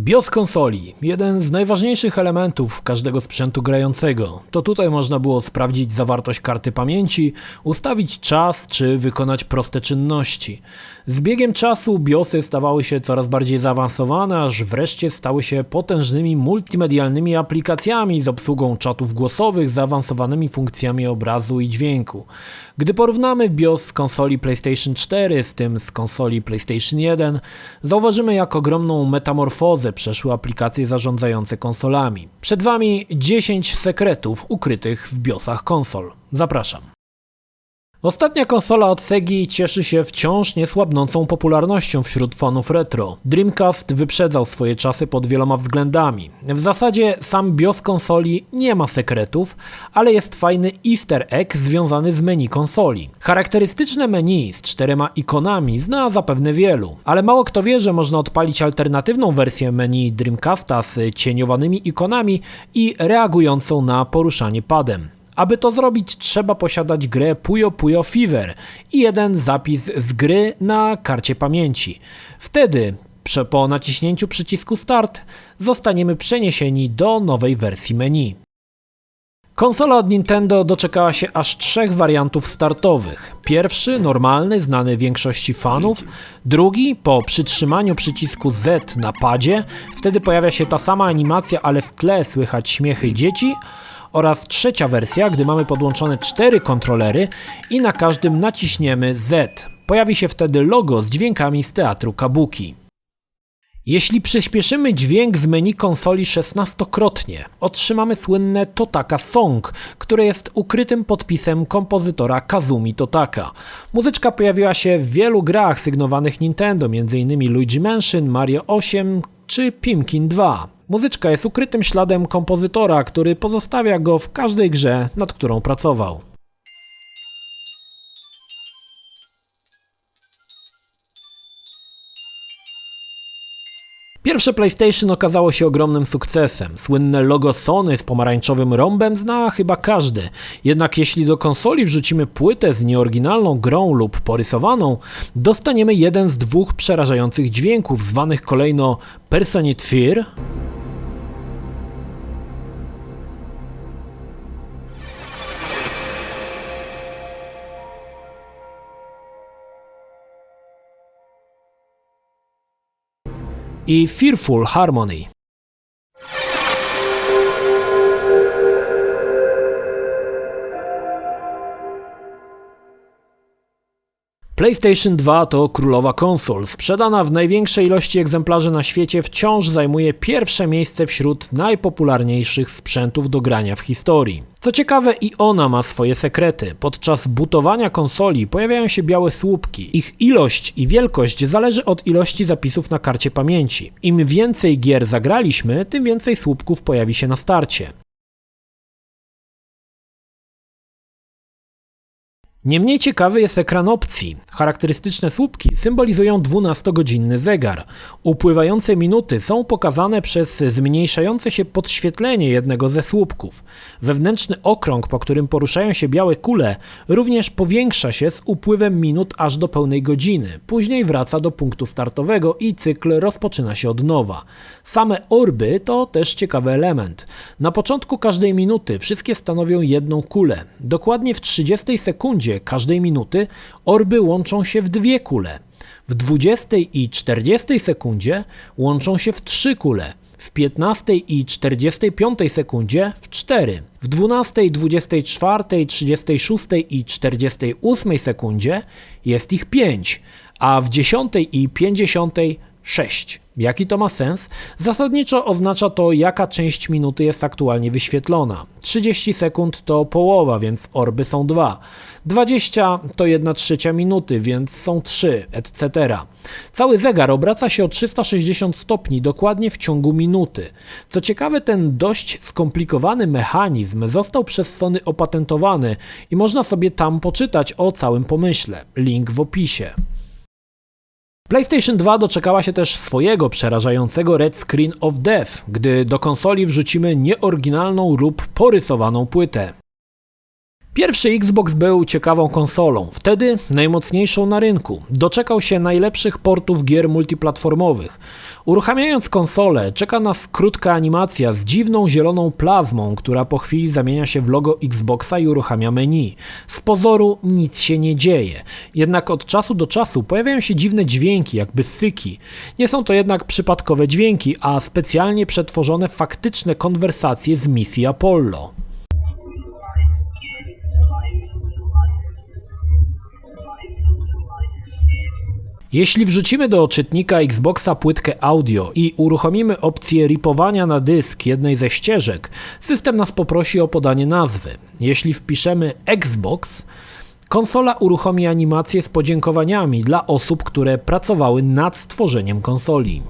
BIOS konsoli, jeden z najważniejszych elementów każdego sprzętu grającego. To tutaj można było sprawdzić zawartość karty pamięci, ustawić czas czy wykonać proste czynności. Z biegiem czasu BIOSy stawały się coraz bardziej zaawansowane, aż wreszcie stały się potężnymi multimedialnymi aplikacjami z obsługą czatów głosowych, zaawansowanymi funkcjami obrazu i dźwięku. Gdy porównamy BIOS z konsoli PlayStation 4 z tym z konsoli PlayStation 1, zauważymy jak ogromną metamorfozę przeszły aplikacje zarządzające konsolami. Przed Wami 10 sekretów ukrytych w BIOSach konsol. Zapraszam. Ostatnia konsola od Segi cieszy się wciąż niesłabnącą popularnością wśród fanów retro. Dreamcast wyprzedzał swoje czasy pod wieloma względami. W zasadzie sam BIOS konsoli nie ma sekretów, ale jest fajny easter egg związany z menu konsoli. Charakterystyczne menu z 4 ikonami zna zapewne wielu, ale mało kto wie, że można odpalić alternatywną wersję menu Dreamcasta z cieniowanymi ikonami i reagującą na poruszanie padem. Aby to zrobić, trzeba posiadać grę Puyo Puyo Fever i jeden zapis z gry na karcie pamięci. Wtedy, po naciśnięciu przycisku Start, zostaniemy przeniesieni do nowej wersji menu. Konsola od Nintendo doczekała się aż 3 wariantów startowych. Pierwszy, normalny, znany większości fanów. Drugi, po przytrzymaniu przycisku Z na padzie, wtedy pojawia się ta sama animacja, ale w tle słychać śmiechy dzieci. Oraz trzecia wersja, gdy mamy podłączone 4 kontrolery i na każdym naciśniemy Z. Pojawi się wtedy logo z dźwiękami z teatru Kabuki. Jeśli przyspieszymy dźwięk z menu konsoli 16-krotnie, otrzymamy słynne Totaka Song, które jest ukrytym podpisem kompozytora Kazumi Totaka. Muzyczka pojawiła się w wielu grach sygnowanych Nintendo, m.in. Luigi Mansion, Mario 8 czy Pikmin 2. Muzyczka jest ukrytym śladem kompozytora, który pozostawia go w każdej grze, nad którą pracował. Pierwsze PlayStation okazało się ogromnym sukcesem. Słynne logo Sony z pomarańczowym rąbem zna chyba każdy. Jednak jeśli do konsoli wrzucimy płytę z nieoryginalną grą lub porysowaną, dostaniemy jeden z 2 przerażających dźwięków zwanych kolejno Personate Fear i Fearful Harmony. PlayStation 2 to królowa konsol. Sprzedana w największej ilości egzemplarzy na świecie, wciąż zajmuje pierwsze miejsce wśród najpopularniejszych sprzętów do grania w historii. Co ciekawe, i ona ma swoje sekrety. Podczas bootowania konsoli pojawiają się białe słupki. Ich ilość i wielkość zależy od ilości zapisów na karcie pamięci. Im więcej gier zagraliśmy, tym więcej słupków pojawi się na starcie. Niemniej ciekawy jest ekran opcji. Charakterystyczne słupki symbolizują 12-godzinny zegar. Upływające minuty są pokazane przez zmniejszające się podświetlenie jednego ze słupków. Wewnętrzny okrąg, po którym poruszają się białe kule, również powiększa się z upływem minut aż do pełnej godziny. Później wraca do punktu startowego i cykl rozpoczyna się od nowa. Same orby to też ciekawy element. Na początku każdej minuty wszystkie stanowią jedną kulę. Dokładnie w 30 sekundzie każdej minuty orby łączą się w 2 kule. W 20 i 40 sekundzie łączą się w 3 kule. W 15 i 45 sekundzie w 4. W 12, 24, 36 i 48 sekundzie jest ich 5, a w 10 i 50 6. Jaki to ma sens? Zasadniczo oznacza to, jaka część minuty jest aktualnie wyświetlona. 30 sekund to połowa, więc orby są 2. 20 to 1/3 minuty, więc są 3, etc. Cały zegar obraca się o 360 stopni dokładnie w ciągu minuty. Co ciekawe, ten dość skomplikowany mechanizm został przez Sony opatentowany i można sobie tam poczytać o całym pomyśle. Link w opisie. PlayStation 2 doczekała się też swojego przerażającego Red Screen of Death, gdy do konsoli wrzucimy nieoryginalną lub porysowaną płytę. Pierwszy Xbox był ciekawą konsolą, wtedy najmocniejszą na rynku. Doczekał się najlepszych portów gier multiplatformowych. Uruchamiając konsolę, czeka nas krótka animacja z dziwną zieloną plazmą, która po chwili zamienia się w logo Xboxa i uruchamia menu. Z pozoru nic się nie dzieje, jednak od czasu do czasu pojawiają się dziwne dźwięki, jakby syki. Nie są to jednak przypadkowe dźwięki, a specjalnie przetworzone faktyczne konwersacje z misji Apollo. Jeśli wrzucimy do czytnika Xboxa płytkę audio i uruchomimy opcję ripowania na dysk jednej ze ścieżek, system nas poprosi o podanie nazwy. Jeśli wpiszemy Xbox, konsola uruchomi animację z podziękowaniami dla osób, które pracowały nad stworzeniem konsoli.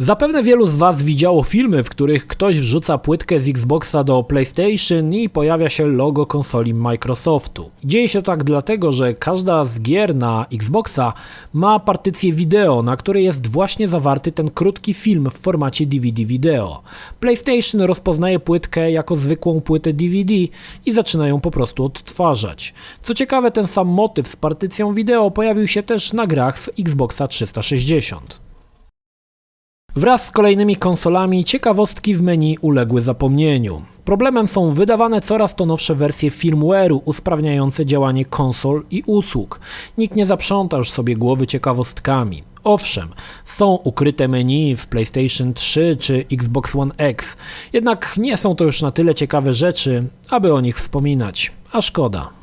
Zapewne wielu z Was widziało filmy, w których ktoś wrzuca płytkę z Xboxa do PlayStation i pojawia się logo konsoli Microsoftu. Dzieje się tak dlatego, że każda z gier na Xboxa ma partycję wideo, na której jest właśnie zawarty ten krótki film w formacie DVD wideo. PlayStation rozpoznaje płytkę jako zwykłą płytę DVD i zaczyna ją po prostu odtwarzać. Co ciekawe, ten sam motyw z partycją wideo pojawił się też na grach z Xboxa 360. Wraz z kolejnymi konsolami ciekawostki w menu uległy zapomnieniu. Problemem są wydawane coraz to nowsze wersje firmware'u usprawniające działanie konsol i usług. Nikt nie zaprząta już sobie głowy ciekawostkami. Owszem, są ukryte menu w PlayStation 3 czy Xbox One X, jednak nie są to już na tyle ciekawe rzeczy, aby o nich wspominać, a szkoda.